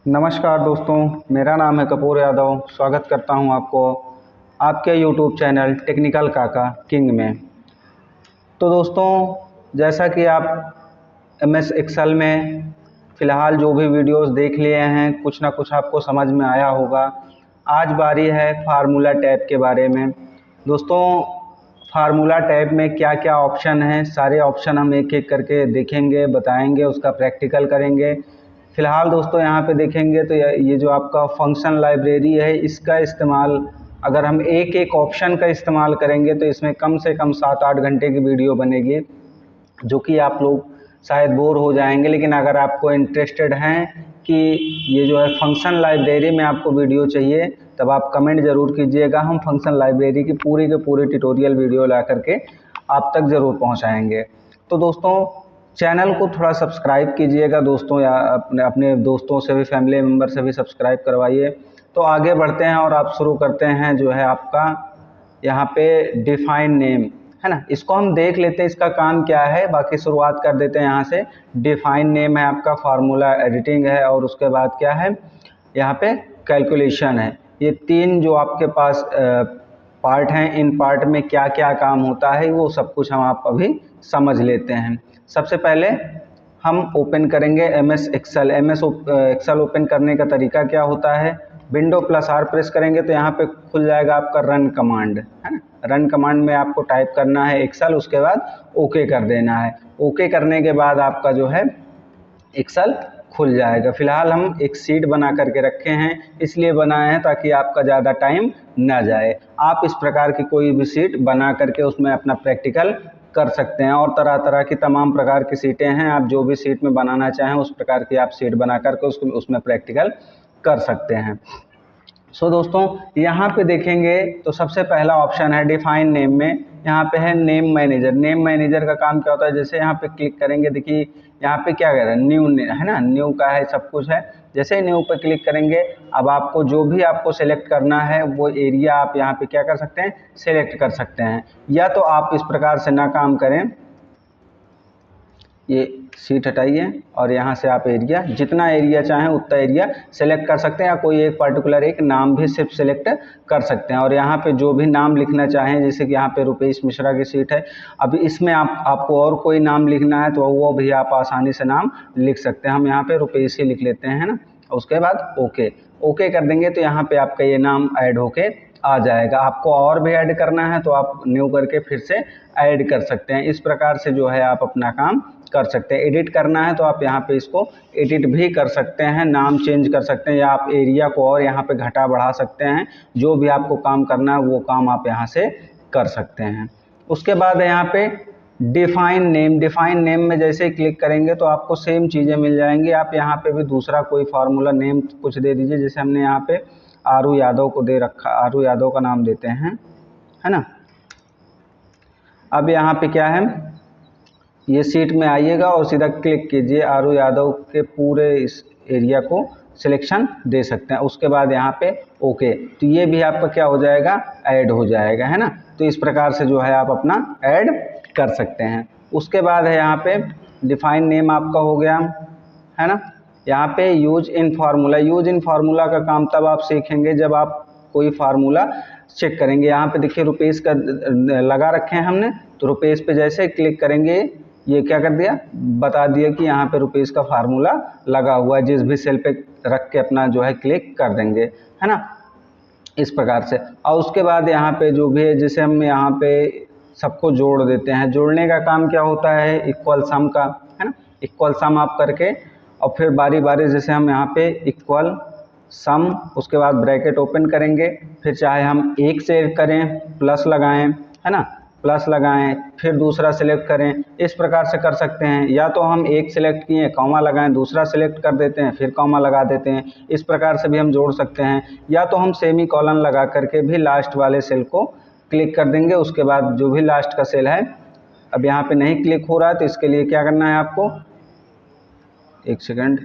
नमस्कार दोस्तों, मेरा नाम है कपूर यादव। स्वागत करता हूं आपको आपके YouTube चैनल टेक्निकल काका किंग में। तो दोस्तों, जैसा कि आप MS एक्सेल में फ़िलहाल जो भी वीडियोस देख लिए हैं, कुछ ना कुछ आपको समझ में आया होगा। आज बारी है फार्मूला टैब के बारे में। दोस्तों, फार्मूला टैब में क्या क्या ऑप्शन हैं, सारे ऑप्शन हम एक एक करके देखेंगे, बताएंगे, उसका प्रैक्टिकल करेंगे। फ़िलहाल दोस्तों यहाँ पे देखेंगे तो ये जो आपका फंक्शन लाइब्रेरी है, इसका इस्तेमाल अगर हम एक एक ऑप्शन का इस्तेमाल करेंगे तो इसमें कम से कम 7-8 घंटे की वीडियो बनेगी, जो कि आप लोग शायद बोर हो जाएंगे। लेकिन अगर आपको इंटरेस्टेड हैं कि ये जो है फंक्शन लाइब्रेरी में आपको वीडियो चाहिए, तब आप कमेंट ज़रूर कीजिएगा। हम फंक्शन लाइब्रेरी की पूरी के पूरी ट्यूटोरियल वीडियो ला करके आप तक ज़रूर पहुँचाएँगे। तो दोस्तों, चैनल को थोड़ा सब्सक्राइब कीजिएगा दोस्तों, या अपने दोस्तों से भी, फैमिली मेम्बर से भी सब्सक्राइब करवाइए। तो आगे बढ़ते हैं और आप शुरू करते हैं जो है आपका यहाँ पे डिफाइन नेम है ना, इसको हम देख लेते हैं इसका काम क्या है। बाकी शुरुआत कर देते हैं यहाँ से। डिफाइन नेम है आपका, फार्मूला एडिटिंग है, और उसके बाद क्या है यहाँ पे कैलकुलेशन है। ये तीन जो आपके पास पार्ट हैं, इन पार्ट में क्या क्या काम होता है वो सब कुछ हम आप अभी समझ लेते हैं। सबसे पहले हम ओपन करेंगे MS एक्सेल। एक्सेल ओपन करने का तरीका क्या होता है, विंडो +R प्रेस करेंगे तो यहाँ पे खुल जाएगा आपका रन कमांड है ना। रन कमांड में आपको टाइप करना है एक्सेल, उसके बाद ओके कर देना है। ओके करने के बाद आपका जो है एक्सेल खुल जाएगा। फिलहाल हम एक सीट बना करके रखे हैं, इसलिए बनाए हैं ताकि आपका ज़्यादा टाइम ना जाए। आप इस प्रकार की कोई भी सीट बना करके उसमें अपना प्रैक्टिकल कर सकते हैं, और तरह तरह की तमाम प्रकार की सीटें हैं। आप जो भी सीट में बनाना चाहें उस प्रकार की आप सीट बना करके उसमें प्रैक्टिकल कर सकते हैं। सो दोस्तों, यहाँ पे देखेंगे तो सबसे पहला ऑप्शन है डिफाइन नेम में, यहाँ पे है नेम मैनेजर। नेम मैनेजर का काम क्या होता है, जैसे यहाँ पे क्लिक करेंगे, देखिए यहाँ पे क्या कर रहा है, न्यू है ना, न्यू का है, सब कुछ है। जैसे ही न्यू पे क्लिक करेंगे, अब आपको जो भी आपको सेलेक्ट करना है वो एरिया आप यहाँ पे क्या कर सकते हैं, सेलेक्ट कर सकते हैं। या तो आप इस प्रकार से ना काम करें, ये सीट हटाइए और यहाँ से आप एरिया, जितना एरिया चाहें उतना एरिया सेलेक्ट कर सकते हैं, या कोई एक पर्टिकुलर एक नाम भी सिर्फ सेलेक्ट कर सकते हैं। और यहाँ पे जो भी नाम लिखना चाहें, जैसे कि यहाँ पे रुपेश मिश्रा की सीट है, अब इसमें आपको और कोई नाम लिखना है तो वो भी आप आसानी से नाम लिख सकते हैं। हम यहाँ पे रुपेश ही लिख लेते हैं, है ना। उसके बाद ओके कर देंगे तो यहाँ पे आपका ये नाम ऐड होके आ जाएगा। आपको और भी ऐड करना है तो आप न्यू करके फिर से ऐड कर सकते हैं। इस प्रकार से जो है आप अपना काम कर सकते हैं। एडिट करना है तो आप यहाँ पे इसको एडिट भी कर सकते हैं, नाम चेंज कर सकते हैं, या आप एरिया को और यहाँ पे घटा बढ़ा सकते हैं। जो भी आपको काम करना है वो काम आप यहाँ से कर सकते हैं। उसके बाद यहाँ पे डिफाइन नेम। डिफाइन नेम में जैसे ही क्लिक करेंगे तो आपको सेम चीज़ें मिल जाएंगी। आप यहाँ पे भी दूसरा कोई फार्मूला नेम कुछ दे दीजिए। जैसे हमने यहाँ पे आरू यादव को दे रखा, आरू यादव का नाम देते हैं, है ना। अब यहाँ पे क्या है, ये सीट में आइएगा और सीधा क्लिक कीजिए, आरू यादव के पूरे इस एरिया को सिलेक्शन दे सकते हैं। उसके बाद यहाँ पे ओके, तो ये भी आपका क्या हो जाएगा, ऐड हो जाएगा, है ना। तो इस प्रकार से जो है आप अपना ऐड कर सकते हैं। उसके बाद है यहाँ पे डिफाइन नेम आपका हो गया, है ना। यहाँ पे use in formula. Use in formula का काम तब आप सीखेंगे जब आप कोई फार्मूला चेक करेंगे। यहाँ पे देखिए रुपेश का लगा रखे हैं हमने, तो रुपेश पे जैसे क्लिक करेंगे ये क्या कर दिया, बता दिया कि यहाँ पे रुपीस का फार्मूला लगा हुआ है। जिस भी सेल पे रख के अपना जो है क्लिक कर देंगे, है ना, इस प्रकार से। और उसके बाद यहाँ पे जो भी है, जैसे हम यहाँ पे सबको जोड़ देते हैं। जोड़ने का काम क्या होता है, इक्वल सम का, है ना। इक्वल सम आप करके और फिर बारी बारी, जैसे हम यहाँ पे इक्वल सम, उसके बाद ब्रैकेट ओपन करेंगे, फिर चाहे हम एक से करें, प्लस लगाएं, है ना, प्लस लगाएं, फिर दूसरा सेलेक्ट करें, इस प्रकार से कर सकते हैं। या तो हम एक सेलेक्ट किए, कॉमा लगाएं, दूसरा सेलेक्ट कर देते हैं, फिर कॉमा लगा देते हैं, इस प्रकार से भी हम जोड़ सकते हैं। या तो हम सेमी कॉलन लगा करके भी लास्ट वाले सेल को क्लिक कर देंगे। उसके बाद जो भी लास्ट का सेल है, अब यहाँ पे नहीं क्लिक हो रहा है तो इसके लिए क्या करना है आपको, एक सेकंड,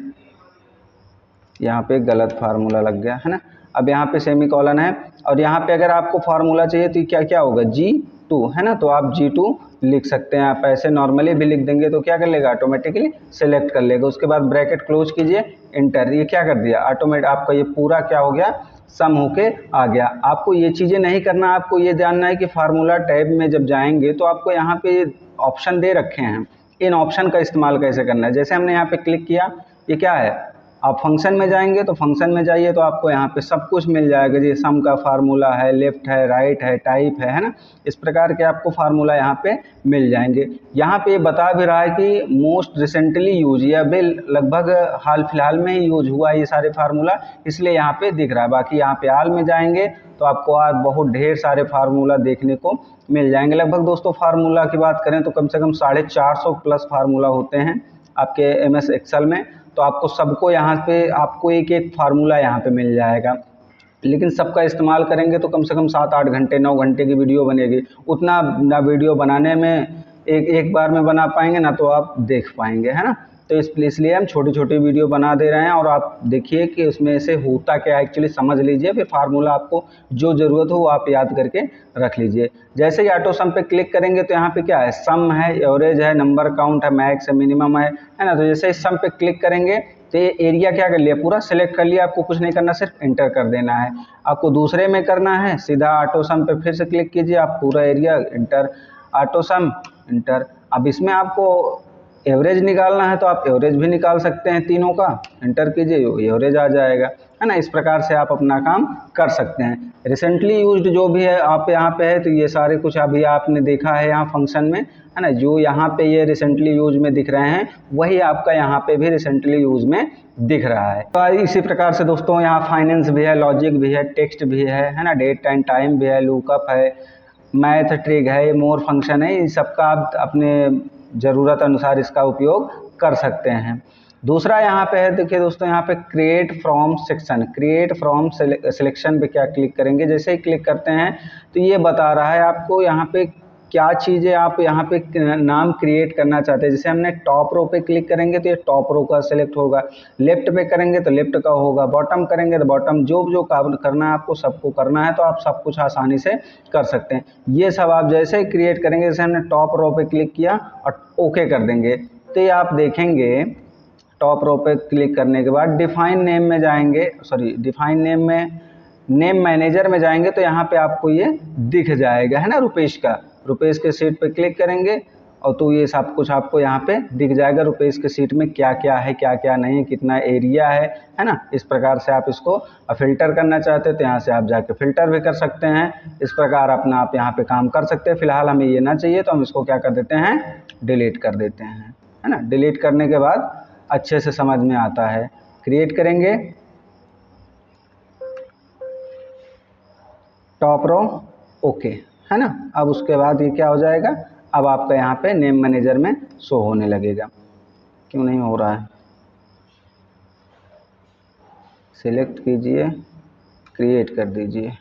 यहाँ पे गलत फार्मूला लग गया, है ना। अब यहाँ पे सेमी कॉलन है, और यहाँ पे अगर आपको फार्मूला चाहिए तो क्या क्या होगा, जी G2 है ना, तो आप G2 लिख सकते हैं। आप ऐसे नॉर्मली भी लिख देंगे तो क्या कर लेगा, ऑटोमेटिकली सेलेक्ट कर लेगा। उसके बाद ब्रैकेट क्लोज कीजिए, इंटर। ये क्या कर दिया, ऑटोमेटिक आपका ये पूरा क्या हो गया, सम होके आ गया। आपको ये चीज़ें नहीं करना, आपको ये जानना है कि फार्मूला टैब में जब जाएंगे तो आपको यहाँ पे ऑप्शन दे रखे हैं, इन ऑप्शन का इस्तेमाल कैसे करना है। जैसे हमने यहाँ पे क्लिक किया, ये क्या है, आप फंक्शन में जाएंगे तो फंक्शन में जाइए तो आपको यहाँ पे सब कुछ मिल जाएगा जी। सम का फार्मूला है, लेफ्ट है, राइट है, टाइप है ना, इस प्रकार के आपको फार्मूला यहाँ पे मिल जाएंगे। यहाँ पे बता भी रहा है कि मोस्ट रिसेंटली यूज, या बिल लगभग हाल फिलहाल में ही यूज हुआ ये सारे फार्मूला, इसलिए यहाँ पे दिख रहा है। बाकी यहाँ पे आल में जाएंगे तो आपको आज बहुत ढेर सारे फार्मूला देखने को मिल जाएंगे। लगभग दोस्तों फार्मूला की बात करें तो कम से कम 450 प्लस फार्मूला होते हैं आपके MS एक्सेल में। तो आपको सबको यहाँ पे आपको एक एक फार्मूला यहाँ पे मिल जाएगा, लेकिन सबका इस्तेमाल करेंगे तो कम से कम 7-8 घंटे 9 घंटे की वीडियो बनेगी। उतना ना वीडियो बनाने में एक बार में बना पाएंगे ना तो आप देख पाएंगे, है ना। तो इसलिए हम छोटी छोटी वीडियो बना दे रहे हैं, और आप देखिए कि उसमें से होता क्या है एक्चुअली समझ लीजिए, फिर फार्मूला आपको जो ज़रूरत हो वो आप याद करके रख लीजिए। जैसे ही ऑटो सम पे क्लिक करेंगे तो यहाँ पे क्या है, सम है, एवरेज है, नंबर काउंट है, मैक्स है, मिनिमम है ना। तो जैसे ही सम पे क्लिक करेंगे तो ये एरिया क्या कर लिया, पूरा सेलेक्ट कर लिया। आपको कुछ नहीं करना, सिर्फ इंटर कर देना है। आपको दूसरे में करना है, सीधा ऑटो सम पे फिर से क्लिक कीजिए, आप पूरा एरिया इंटर, ऑटो सम इंटर। अब इसमें आपको एवरेज निकालना है तो आप एवरेज भी निकाल सकते हैं, तीनों का इंटर कीजिए, एवरेज आ जाएगा, है ना। इस प्रकार से आप अपना काम कर सकते हैं। रिसेंटली यूज्ड जो भी है आप यहाँ पे है तो ये सारे कुछ अभी आपने देखा है यहाँ फंक्शन में, है ना। जो यहाँ पे ये रिसेंटली यूज में दिख रहे हैं वही आपका यहाँ पे भी रिसेंटली यूज में दिख रहा है। तो इसी प्रकार से दोस्तों यहाँ फाइनेंस भी है, लॉजिक भी है, टेक्स्ट भी है ना, डेट एंड टाइम भी है, लुकअप है, मैथ ट्रिक है, मोर फंक्शन है। इन सबका आप अपने ज़रूरत अनुसार इसका उपयोग कर सकते हैं। दूसरा यहाँ पे है, देखिए दोस्तों यहाँ पे create from section, create from selection पे क्या क्लिक करेंगे। जैसे ही क्लिक करते हैं तो ये बता रहा है आपको यहाँ पे क्या चीज़ें आप यहाँ पे नाम क्रिएट करना चाहते हैं। जैसे हमने टॉप रो पे क्लिक करेंगे तो ये टॉप रो का सिलेक्ट होगा, लेफ्ट पे करेंगे तो लेफ्ट का होगा, बॉटम करेंगे तो बॉटम, जो जो काम करना है आपको सबको करना है तो आप सब कुछ आसानी से कर सकते हैं। ये सब आप जैसे ही क्रिएट करेंगे, जैसे हमने टॉप रो पे क्लिक किया और ओके कर देंगे तो ये आप देखेंगे टॉप रो पे क्लिक करने के बाद डिफाइन नेम में जाएंगे, सॉरी डिफाइन नेम में, नेम मैनेजर में जाएंगे तो यहाँ पे आपको ये दिख जाएगा, है ना, रुपेश का। रुपेश के सीट पे क्लिक करेंगे और तो ये सब कुछ आपको यहाँ पे दिख जाएगा। रुपेश के सीट में क्या क्या है, क्या क्या नहीं है, कितना एरिया है ना। इस प्रकार से आप इसको फिल्टर करना चाहते हैं तो यहाँ से आप जाके फिल्टर भी कर सकते हैं। इस प्रकार अपना आप यहाँ पे काम कर सकते हैं। फिलहाल हमें ये ना चाहिए तो हम इसको क्या कर देते हैं, डिलीट कर देते हैं, है ना। डिलीट करने के बाद अच्छे से समझ में आता है। क्रिएट करेंगे टॉप रो, ओके, है ना। अब उसके बाद ये क्या हो जाएगा, अब आपका यहाँ पे नेम मैनेजर में शो होने लगेगा। क्यों नहीं हो रहा है, सिलेक्ट कीजिए, क्रिएट कर दीजिए,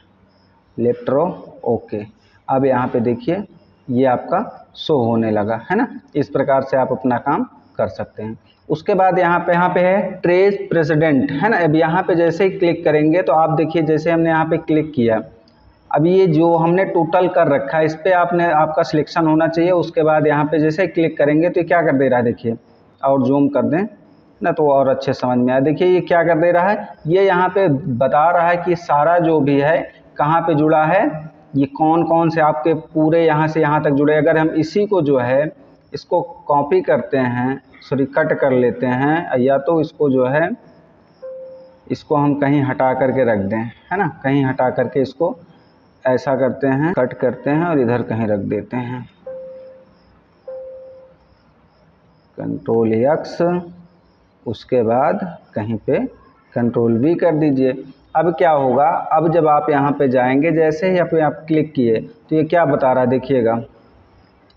लेफ्ट रो, ओके। अब यहाँ पे देखिए ये आपका शो होने लगा, है ना। इस प्रकार से आप अपना काम कर सकते हैं। उसके बाद यहाँ पे है ट्रेस प्रेसिडेंट, है ना। अब यहाँ पे जैसे ही क्लिक करेंगे तो आप देखिए, जैसे हमने यहाँ पे क्लिक किया, अब ये जो हमने टोटल कर रखा है इस पर आपका सिलेक्शन होना चाहिए। उसके बाद यहाँ पे जैसे ही क्लिक करेंगे तो ये क्या कर दे रहा है, देखिए, और जूम कर दें ना तो और अच्छे समझ में आए। देखिए ये क्या कर दे रहा है, ये यहाँ पे बता रहा है कि सारा जो भी है कहाँ पे जुड़ा है, ये कौन कौन से आपके पूरे यहाँ से यहाँ तक जुड़े। अगर हम इसी को जो है इसको कॉपी करते हैं, सॉरी कट कर लेते हैं, या तो इसको जो है इसको हम कहीं हटा करके रख दें, है ना, कहीं हटा करके इसको ऐसा करते हैं, कट करते हैं और इधर कहीं रख देते हैं, कंट्रोल एक्स, उसके बाद कहीं पे कंट्रोल वी कर दीजिए। अब क्या होगा, अब जब आप यहाँ पे जाएंगे, जैसे ही आप क्लिक किए तो ये क्या बता रहा है, देखिएगा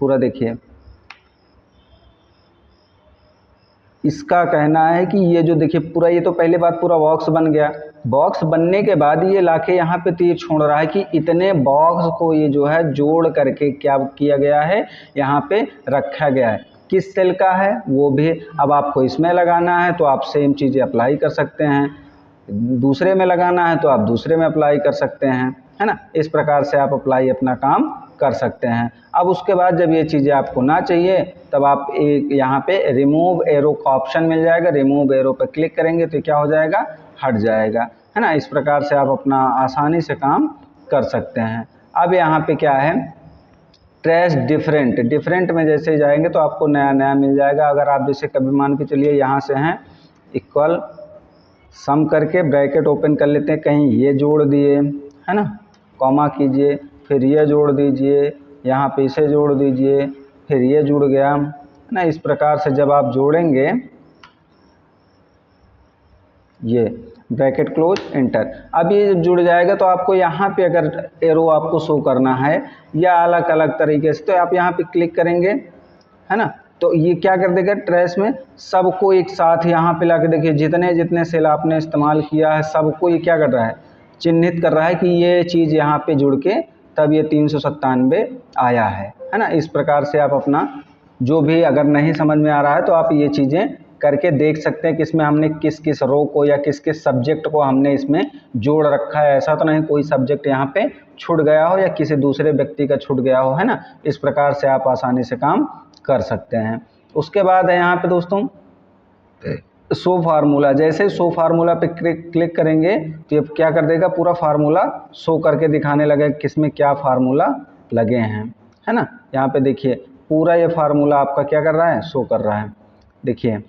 पूरा, देखिए इसका कहना है कि ये जो देखिए पूरा, ये तो पहले बात पूरा बॉक्स बन गया। बॉक्स बनने के बाद ये लाके यहाँ पे तीर छोड़ रहा है कि इतने बॉक्स को ये जो है जोड़ करके क्या किया गया है, यहाँ पे रखा गया है। किस सेल का है वो भी, अब आपको इसमें लगाना है तो आप सेम चीज़ें अप्लाई कर सकते हैं, दूसरे में लगाना है तो आप दूसरे में अप्लाई कर सकते हैं, है ना। इस प्रकार से आप अप्लाई अपना काम कर सकते हैं। अब उसके बाद जब ये चीज़ें आपको ना चाहिए तब आप एक यहाँ पे रिमूव एरो का ऑप्शन मिल जाएगा, रिमूव एरो पर क्लिक करेंगे तो क्या हो जाएगा, हट जाएगा, है ना। इस प्रकार से आप अपना आसानी से काम कर सकते हैं। अब यहाँ पे क्या है, ट्रेस डिफरेंट में जैसे जाएंगे तो आपको नया नया मिल जाएगा। अगर आप जैसे कभी मान के चलिए यहाँ से हैं इक्वल सम करके ब्रैकेट ओपन कर लेते हैं, कहीं ये जोड़ दिए, है ना, कॉमा कीजिए, फिर ये जोड़ दीजिए, यहाँ पे इसे जोड़ दीजिए, फिर ये जुड़ गया, है ना। इस प्रकार से जब आप जोड़ेंगे, ये ब्रैकेट क्लोज इंटर, अब ये जुड़ जाएगा तो आपको यहाँ पे अगर एरो आपको शो करना है या अलग अलग तरीके से तो आप यहाँ पे क्लिक करेंगे, है ना, तो ये क्या कर देगा, ट्रेस में सबको एक साथ यहाँ पे लाके देखिए जितने जितने सेल आपने इस्तेमाल किया है सबको ये क्या कर रहा है, चिन्हित कर रहा है कि ये चीज़ यहाँ पे जुड़ के तब ये 397 आया है ना। इस प्रकार से आप अपना जो भी अगर नहीं समझ में आ रहा है तो आप ये चीज़ें करके देख सकते हैं कि इसमें हमने किस किस रो को या किस किस सब्जेक्ट को हमने इसमें जोड़ रखा है। ऐसा तो नहीं कोई सब्जेक्ट यहाँ पे छूट गया हो या किसी दूसरे व्यक्ति का छूट गया हो, है ना। इस प्रकार से आप आसानी से काम कर सकते हैं। उसके बाद है यहाँ पे दोस्तों शो फार्मूला, जैसे शो फार्मूला पे क्लिक करेंगे तो ये क्या कर देगा, पूरा फार्मूला शो करके दिखाने लगे किसमें क्या फार्मूला लगे हैं, है ना। यहाँ पे देखिए पूरा ये फार्मूला आपका क्या कर रहा है, शो कर रहा है। देखिए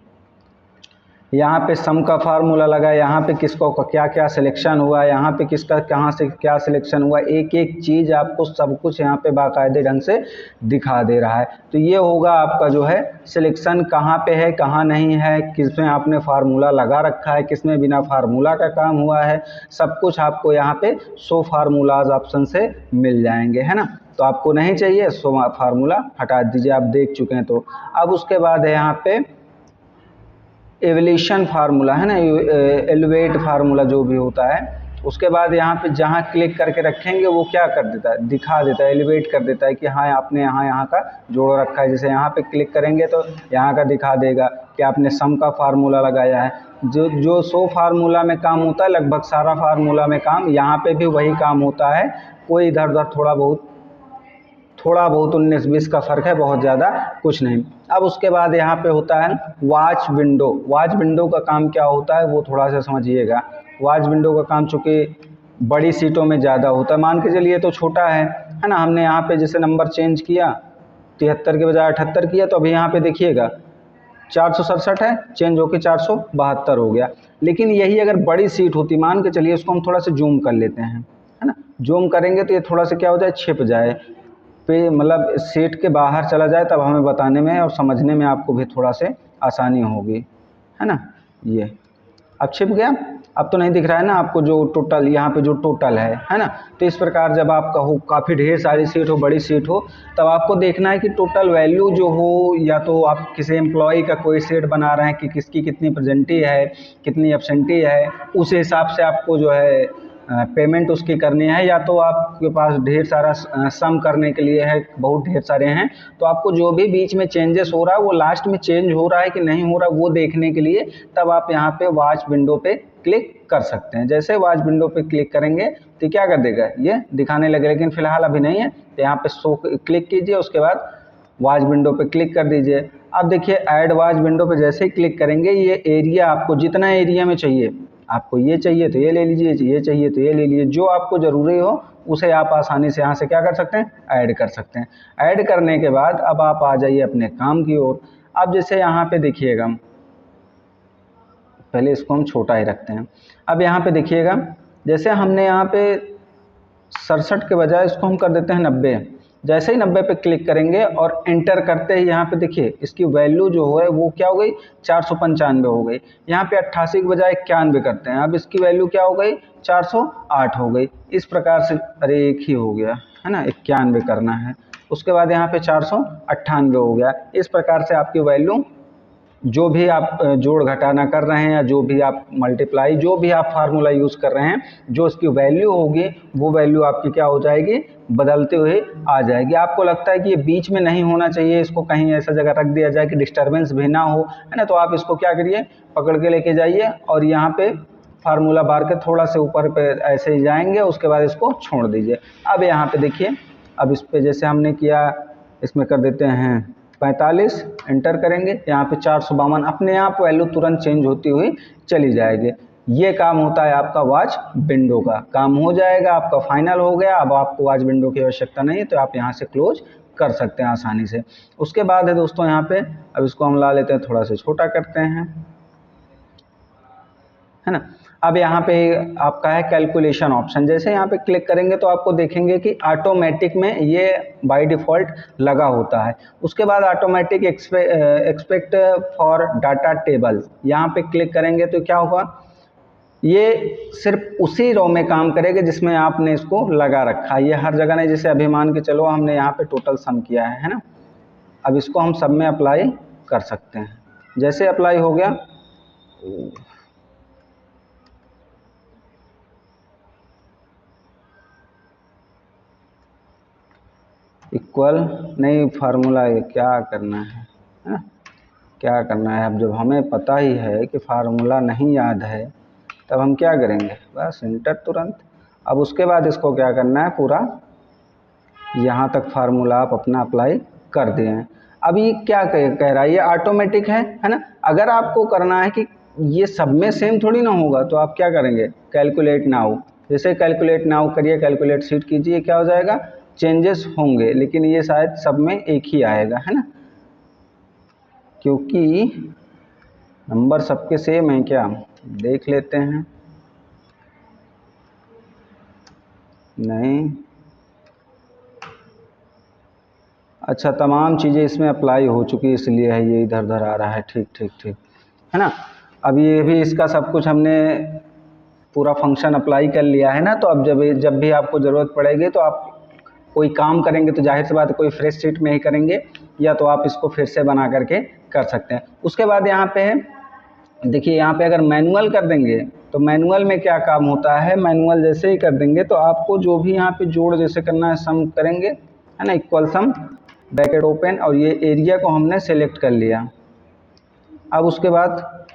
यहाँ पे सम का फार्मूला लगा, यहाँ पे किसको क्या क्या सिलेक्शन हुआ, यहाँ पे किसका कहाँ से क्या सिलेक्शन हुआ, एक एक चीज़ आपको सब कुछ यहाँ पे बाकायदे ढंग से दिखा दे रहा है। तो ये होगा आपका जो है सिलेक्शन कहाँ पे है कहाँ नहीं है, किसमें आपने फार्मूला लगा रखा है, किसमें बिना फार्मूला का काम हुआ है, सब कुछ आपको यहाँ पे शो फार्मूलाज ऑप्शन से मिल जाएंगे, है ना। तो आपको नहीं चाहिए शो फार्मूला हटा दीजिए, आप देख चुके हैं। तो अब उसके बाद है यहाँ पे एवल्यूशन फार्मूला, है ना, एलिवेट फार्मूला जो भी होता है, उसके बाद यहाँ पे जहाँ क्लिक करके रखेंगे वो क्या कर देता है, दिखा देता है, एलिवेट कर देता है कि हाँ आपने यहाँ का जोड़ रखा है। जैसे यहाँ पे क्लिक करेंगे तो यहाँ का दिखा देगा कि आपने सम का फार्मूला लगाया है। जो शो फार्मूला में काम होता है लगभग सारा फार्मूला में काम यहाँ पे भी वही काम होता है, कोई इधर उधर थोड़ा बहुत 19-20 का फ़र्क है, बहुत ज़्यादा कुछ नहीं। अब उसके बाद यहाँ पे होता है वॉच विंडो। वॉच विंडो का काम क्या होता है वो थोड़ा सा समझिएगा। वॉच विंडो का काम चूँकि बड़ी सीटों में ज़्यादा होता है, मान के चलिए तो छोटा है ना। हमने यहाँ पे जैसे नंबर चेंज किया 73 के बजाय 78 किया तो अभी यहाँ पे देखिएगा 467 है, चेंज होकर 472 हो गया। लेकिन यही अगर बड़ी सीट होती, मान के चलिए इसको हम थोड़ा सा जूम कर लेते हैं, है ना, जूम करेंगे तो ये थोड़ा सा क्या हो जाए, छिप जाए पे, मतलब सीट के बाहर चला जाए, तब हमें बताने में और समझने में आपको भी थोड़ा से आसानी होगी, है ना। ये अब छिप गया, अब तो नहीं दिख रहा है ना आपको जो टोटल यहाँ पे जो टोटल है ना। तो इस प्रकार जब आपका हो काफ़ी ढेर सारी सीट हो, बड़ी सीट हो, तब आपको देखना है कि टोटल वैल्यू जो हो, या तो आप किसी एम्प्लॉय का कोई सेट बना रहे हैं कि किसकी कितनी प्रेजेंटी है, कितनी एब्सेंटी है, उस हिसाब से आपको जो है पेमेंट उसकी करनी है। या तो आपके पास ढेर सारा सम करने के लिए है, बहुत ढेर सारे हैं, तो आपको जो भी बीच में चेंजेस हो रहा है वो लास्ट में चेंज हो रहा है कि नहीं हो रहा वो देखने के लिए तब आप यहाँ पे वॉच विंडो पे क्लिक कर सकते हैं। जैसे वॉच विंडो पे क्लिक करेंगे तो क्या कर देगा, ये दिखाने लगे, लेकिन फ़िलहाल अभी नहीं है। तो यहाँ पे शो क्लिक कीजिए, उसके बाद वॉच विंडो पे क्लिक कर दीजिए। अब देखिए ऐड वॉच विंडो पे जैसे ही क्लिक करेंगे ये एरिया आपको जितना एरिया में चाहिए, आपको ये चाहिए तो ये ले लीजिए, ये चाहिए तो ये ले लीजिए, जो आपको ज़रूरी हो उसे आप आसानी से यहाँ से क्या कर सकते हैं, ऐड कर सकते हैं। ऐड करने के बाद अब आप आ जाइए अपने काम की ओर। अब जैसे यहाँ पे देखिएगा, पहले इसको हम छोटा ही रखते हैं। अब यहाँ पे देखिएगा जैसे हमने यहाँ पे 67 के बजाय इसको हम कर देते हैं 90। जैसे ही 90 पे क्लिक करेंगे और एंटर करते ही यहाँ पे देखिए इसकी वैल्यू जो है वो क्या हो गई, 495 हो गई। यहाँ पे 88 के बजाय 91 करते हैं, अब इसकी वैल्यू क्या हो गई, 408 हो गई। इस प्रकार से, अरे एक ही हो गया है ना, 91 करना है। उसके बाद यहाँ पे 498 हो गया। इस प्रकार से आपकी वैल्यू जो भी आप जोड़ घटाना कर रहे हैं या जो भी आप मल्टीप्लाई, जो भी आप फार्मूला यूज़ कर रहे हैं, जो इसकी वैल्यू होगी वो वैल्यू आपकी क्या हो जाएगी, बदलते हुए आ जाएगी। आपको लगता है कि ये बीच में नहीं होना चाहिए, इसको कहीं ऐसा जगह रख दिया जाए कि डिस्टर्बेंस भी ना हो, है ना, तो आप इसको क्या करिए, पकड़ के लेके जाइए और यहाँ पे फार्मूला बार के थोड़ा से ऊपर पे ऐसे ही जाएंगे, उसके बाद इसको छोड़ दीजिए। अब यहाँ पे देखिए अब इस पे जैसे हमने किया, इसमें कर देते हैं 45, एंटर करेंगे। यहाँ पे 452 अपने आप वैल्यू तुरंत चेंज होती हुई चली जाएगी। ये काम होता है आपका वॉच विंडो का। काम हो जाएगा, आपका फाइनल हो गया। अब आपको वॉच विंडो की आवश्यकता नहीं है, तो आप यहाँ से क्लोज कर सकते हैं आसानी से। उसके बाद है दोस्तों यहाँ पे, अब इसको हम ला लेते हैं, थोड़ा सा छोटा करते हैं, है ना। अब यहाँ पे आपका है कैलकुलेशन ऑप्शन। जैसे यहाँ पे क्लिक करेंगे तो आपको देखेंगे कि ऑटोमेटिक में ये बाय डिफ़ॉल्ट लगा होता है। उसके बाद automatic expect for data table, यहाँ पे क्लिक करेंगे तो क्या होगा, ये सिर्फ उसी रो में काम करेगा जिसमें आपने इसको लगा रखा है। ये हर जगह नहीं। जैसे अभी मान के चलो हमने यहाँ पे टोटल सम किया है ना। अब इसको हम सब में अप्लाई कर सकते हैं। जैसे अप्लाई हो गया, इक्वल नहीं, फार्मूला ये क्या करना है ना, क्या करना है। अब जब हमें पता ही है कि फार्मूला नहीं याद है, तब हम क्या करेंगे, बस इंटर तुरंत। अब उसके बाद इसको क्या करना है, पूरा यहाँ तक फार्मूला आप अपना अप्लाई कर दिए हैं। अब ये क्या कह रहा है, ये ऑटोमेटिक है ना। अगर आपको करना है कि ये सब में सेम थोड़ी ना होगा, तो आप क्या करेंगे, कैलकुलेट नाउ। जैसे कैलकुलेट नाउ करिए, कैलकुलेट शीट कीजिए, क्या हो जाएगा, चेंजेस होंगे, लेकिन ये शायद सब में एक ही आएगा, है ना, क्योंकि नंबर सबके सेम है। क्या देख लेते हैं, नहीं, अच्छा, तमाम चीज़ें इसमें अप्लाई हो चुकी है, इसलिए है ये इधर उधर आ रहा है। ठीक ठीक ठीक, है ना। अब ये भी इसका सब कुछ हमने पूरा फंक्शन अप्लाई कर लिया है ना। तो अब जब भी आपको ज़रूरत पड़ेगी, तो आप कोई काम करेंगे तो जाहिर सी बात है कोई फ्रेश शीट में ही करेंगे, या तो आप इसको फिर से बना करके कर सकते हैं। उसके बाद यहाँ पे है, देखिए यहाँ पे अगर मैनुअल कर देंगे तो मैनुअल में क्या काम होता है, मैनुअल जैसे ही कर देंगे तो आपको जो भी यहाँ पे जोड़ जैसे करना है, सम करेंगे, है ना, इक्वल सम ब्रैकेट ओपन, और ये एरिया को हमने सेलेक्ट कर लिया। अब उसके बाद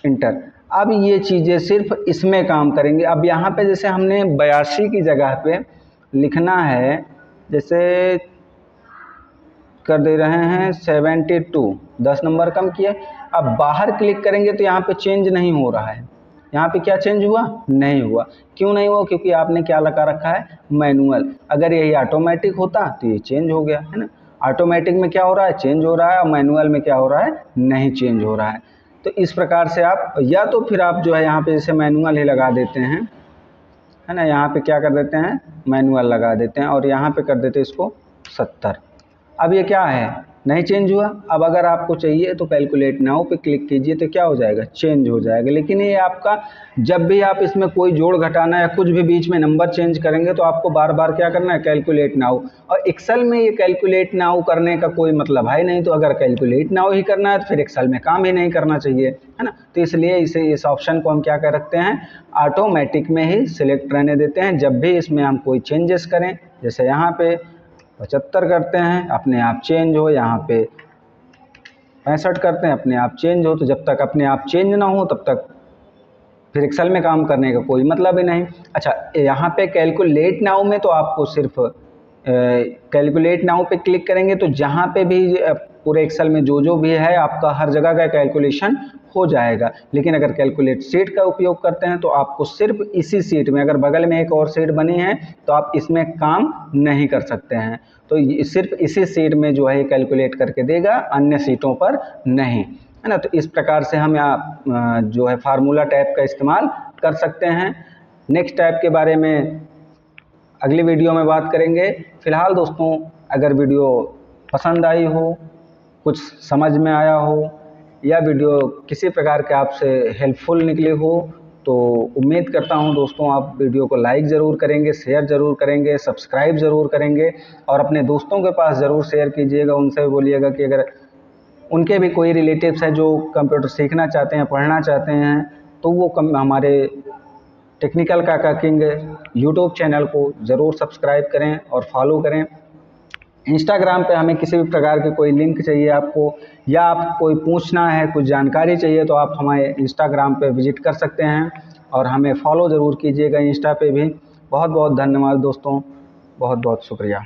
इंटर। अब ये चीज़ें सिर्फ इसमें काम करेंगे। अब यहाँ पे जैसे हमने 82 की जगह पे लिखना है, जैसे कर दे रहे हैं 72, 10 नंबर कम किया। अब बाहर क्लिक करेंगे तो यहाँ पे चेंज नहीं हो रहा है। यहाँ पे क्या चेंज हुआ, नहीं हुआ। क्यों नहीं हुआ, क्योंकि आपने क्या लगा रखा है, मैनुअल। अगर यही ऑटोमेटिक होता तो ये चेंज हो गया, है ना। ऑटोमेटिक में क्या हो रहा है, चेंज हो रहा है, और मैनुअल में क्या हो रहा है, नहीं चेंज हो रहा है। तो इस प्रकार से आप, या तो फिर आप जो है यहाँ पे जैसे मैनुअल ही लगा देते हैं, है ना, यहाँ पे क्या कर देते हैं, मैनुअल लगा देते हैं, और यहाँ पे कर देते हैं इसको 70। अब ये क्या है, नहीं चेंज हुआ। अब अगर आपको चाहिए तो कैलकुलेट नाउ पे क्लिक कीजिए, तो क्या हो जाएगा, चेंज हो जाएगा। लेकिन ये आपका, जब भी आप इसमें कोई जोड़ घटाना या कुछ भी बीच में नंबर चेंज करेंगे, तो आपको बार बार क्या करना है, कैलकुलेट नाउ। और एक्सेल में ये कैलकुलेट नाउ करने का कोई मतलब है नहीं। तो अगर कैलकुलेट नाउ ही करना है तो फिर एक्सेल में काम ही नहीं करना चाहिए, है ना। तो इसलिए इसे, इस ऑप्शन को हम क्या कर रखते हैं, ऑटोमेटिक में ही सिलेक्ट रहने देते हैं। जब भी इसमें हम कोई चेंजेस करें, जैसे यहाँ पे 75 करते हैं, अपने आप चेंज हो, यहाँ पे 65 करते हैं, अपने आप चेंज हो। तो जब तक अपने आप चेंज ना हो, तब तक फिर एक्सेल में काम करने का कोई मतलब ही नहीं। अच्छा, यहाँ पे कैलकुलेट नाउ में तो आपको सिर्फ कैलकुलेट नाउ पे क्लिक करेंगे तो जहाँ पे भी पूरे एक्सेल में जो भी है आपका हर जगह का कैलकुलेशन हो जाएगा। लेकिन अगर कैलकुलेट शीट का उपयोग करते हैं तो आपको सिर्फ इसी शीट में, अगर बगल में एक और शीट बनी है तो आप इसमें काम नहीं कर सकते हैं। तो सिर्फ इसी शीट में जो है कैलकुलेट करके देगा, अन्य शीटों पर नहीं, है ना। तो इस प्रकार से हम यहाँ जो है फार्मूला टैब का इस्तेमाल कर सकते हैं। नेक्स्ट टैब के बारे में अगली वीडियो में बात करेंगे। फिलहाल दोस्तों, अगर वीडियो पसंद आई हो, कुछ समझ में आया हो, या वीडियो किसी प्रकार के आपसे हेल्पफुल निकली हो, तो उम्मीद करता हूं दोस्तों आप वीडियो को लाइक ज़रूर करेंगे, शेयर ज़रूर करेंगे, सब्सक्राइब ज़रूर करेंगे, और अपने दोस्तों के पास ज़रूर शेयर कीजिएगा। उनसे भी बोलिएगा कि अगर उनके भी कोई रिलेटिव्स हैं जो कंप्यूटर सीखना चाहते हैं, पढ़ना चाहते हैं, तो वो हमारे टेक्निकल काका किंग यूट्यूब चैनल को ज़रूर सब्सक्राइब करें और फॉलो करें। इंस्टाग्राम पे हमें किसी भी प्रकार की कोई लिंक चाहिए आपको, या आप कोई पूछना है, कुछ जानकारी चाहिए, तो आप हमारे इंस्टाग्राम पे विजिट कर सकते हैं, और हमें फॉलो ज़रूर कीजिएगा इंस्टा पे भी। बहुत बहुत धन्यवाद दोस्तों, बहुत बहुत शुक्रिया।